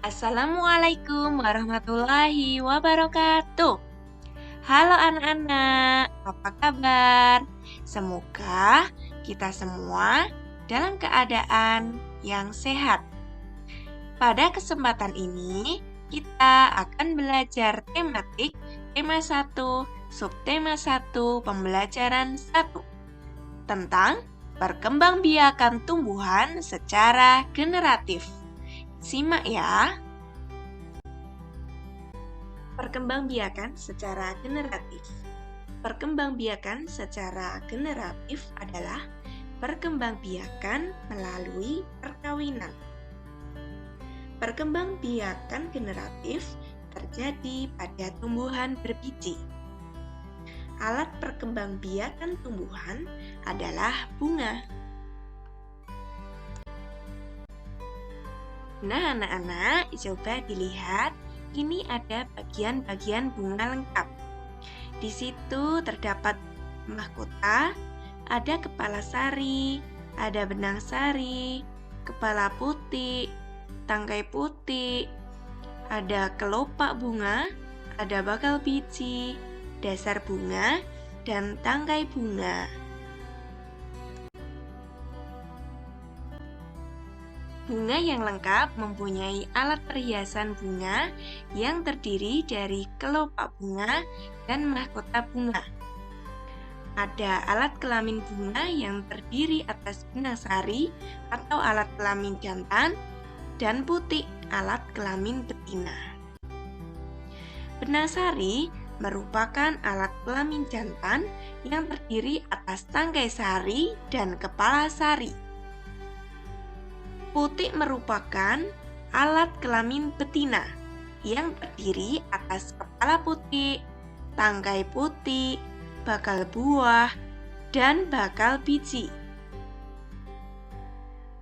Assalamualaikum warahmatullahi wabarakatuh. Halo anak-anak, apa kabar? Semoga kita semua dalam keadaan yang sehat. Pada kesempatan ini, kita akan belajar tematik tema 1, subtema 1, pembelajaran 1 tentang perkembangbiakan tumbuhan secara generatif. Simak ya. Perkembangbiakan secara generatif. Perkembangbiakan secara generatif adalah perkembangbiakan melalui perkawinan. Perkembangbiakan generatif terjadi pada tumbuhan berbiji. Alat perkembangbiakan tumbuhan adalah bunga. Nah, anak-anak, coba dilihat, ini ada bagian-bagian bunga lengkap. Di situ terdapat mahkota, ada kepala sari, ada benang sari, kepala putih, tangkai putih, ada kelopak bunga, ada bakal biji, dasar bunga, dan tangkai bunga. Bunga yang lengkap mempunyai alat perhiasan bunga yang terdiri dari kelopak bunga dan mahkota bunga. Ada alat kelamin bunga yang terdiri atas benang sari atau alat kelamin jantan dan putih alat kelamin betina. Benang sari merupakan alat kelamin jantan yang terdiri atas tangkai sari dan kepala sari. Putih merupakan alat kelamin betina yang terdiri atas kepala putih, tangkai putih, bakal buah, dan bakal biji.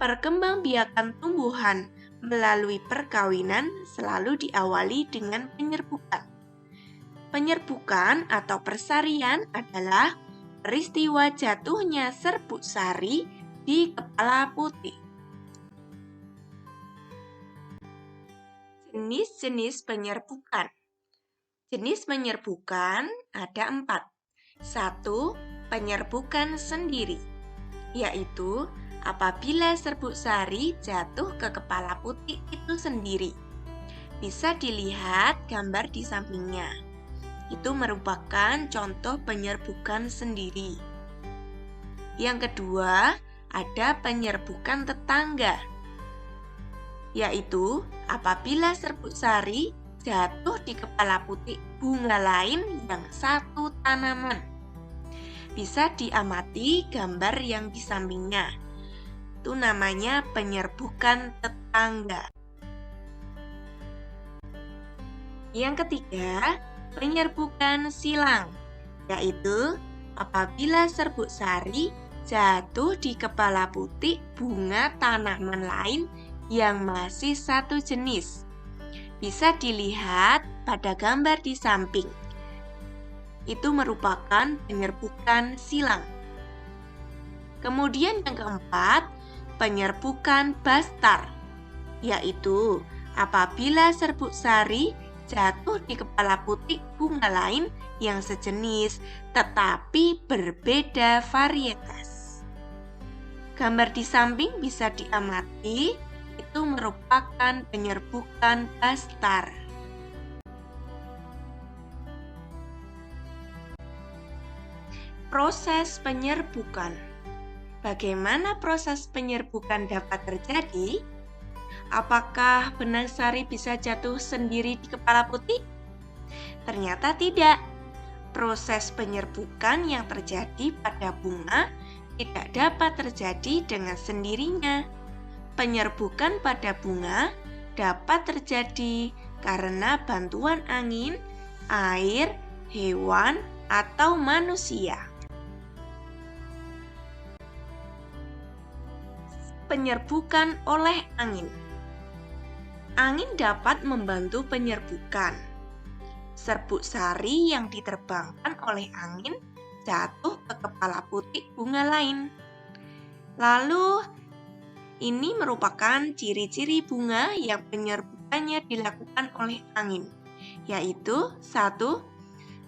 Perkembangbiakan tumbuhan melalui perkawinan selalu diawali dengan penyerbukan. Penyerbukan atau persarian adalah peristiwa jatuhnya serbuk sari di kepala putih. Jenis-jenis penyerbukan. Jenis penyerbukan ada 4. 1. Penyerbukan sendiri, yaitu apabila serbuk sari jatuh ke kepala putih itu sendiri. Bisa dilihat gambar di sampingnya. Itu merupakan contoh penyerbukan sendiri. Yang kedua, ada penyerbukan tetangga, yaitu apabila serbuk sari jatuh di kepala putih bunga lain yang satu tanaman. Bisa diamati gambar yang di sampingnya. Itu namanya penyerbukan tetangga. Yang ketiga, penyerbukan silang, yaitu apabila serbuk sari jatuh di kepala putih bunga tanaman lain yang masih satu jenis. Bisa dilihat pada gambar di samping. Itu merupakan penyerbukan silang. Kemudian yang keempat, penyerbukan bastar, yaitu apabila serbuk sari jatuh di kepala putih bunga lain yang sejenis tetapi berbeda varietas. Gambar di samping bisa diamati, itu merupakan penyerbukan bastar. Proses penyerbukan. Bagaimana proses penyerbukan dapat terjadi? Apakah benang sari bisa jatuh sendiri di kepala putih? Ternyata tidak. Proses penyerbukan yang terjadi pada bunga tidak dapat terjadi dengan sendirinya. Penyerbukan pada bunga dapat terjadi karena bantuan angin, air, hewan, atau manusia. Penyerbukan oleh angin. Angin dapat membantu penyerbukan. Serbuk sari yang diterbangkan oleh angin jatuh ke kepala putih bunga lain. Lalu Ini merupakan ciri-ciri bunga yang penyerbukannya dilakukan oleh angin, yaitu 1.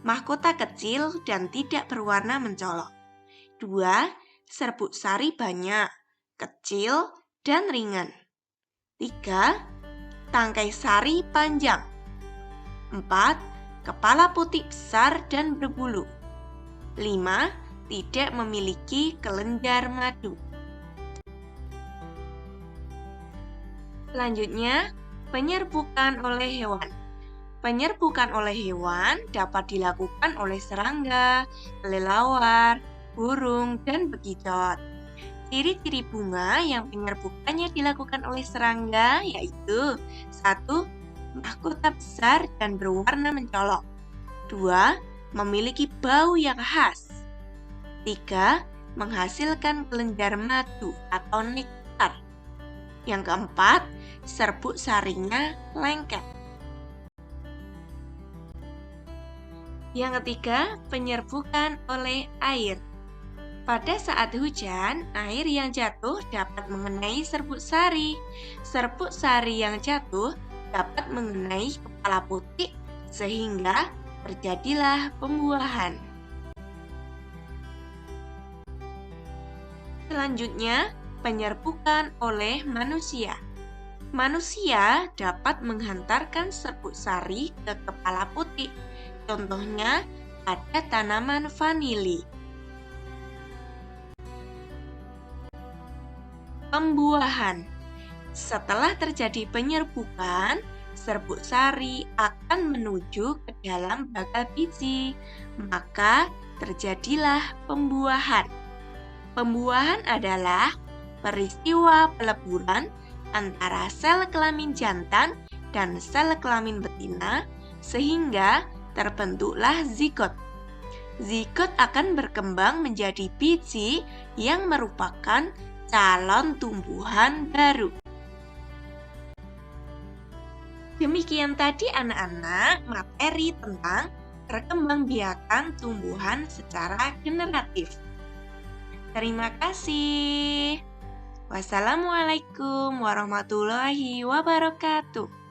Mahkota kecil dan tidak berwarna mencolok. 2. Serbuk sari banyak, kecil, dan ringan. 3. Tangkai sari panjang. 4. Kepala putih besar dan berbulu. 5. Tidak memiliki kelenjar madu. Selanjutnya, penyerbukan oleh hewan. Penyerbukan oleh hewan dapat dilakukan oleh serangga, kelelawar, burung, dan bekicot. Ciri-ciri bunga yang penyerbukannya dilakukan oleh serangga yaitu 1. Mahkota besar dan berwarna mencolok. 2. Memiliki bau yang khas. 3. Menghasilkan kelenjar madu atau nektar. Yang keempat, serbuk sarinya lengket. Yang ketiga, penyerbukan oleh air. Pada saat hujan, air yang jatuh dapat mengenai serbuk sari. Serbuk sari yang jatuh dapat mengenai kepala putih sehingga terjadilah pembuahan. Selanjutnya, penyerbukan oleh manusia. Manusia dapat menghantarkan serbuk sari ke kepala putih. Contohnya, ada tanaman vanili. Pembuahan. Setelah terjadi penyerbukan, serbuk sari akan menuju ke dalam bakal biji, maka terjadilah pembuahan. Pembuahan adalah peristiwa peleburan antara sel kelamin jantan dan sel kelamin betina sehingga terbentuklah zigot. Zigot akan berkembang menjadi biji yang merupakan calon tumbuhan baru. Demikian tadi anak-anak materi tentang perkembangbiakan tumbuhan secara generatif. Terima kasih. Wassalamualaikum warahmatullahi wabarakatuh.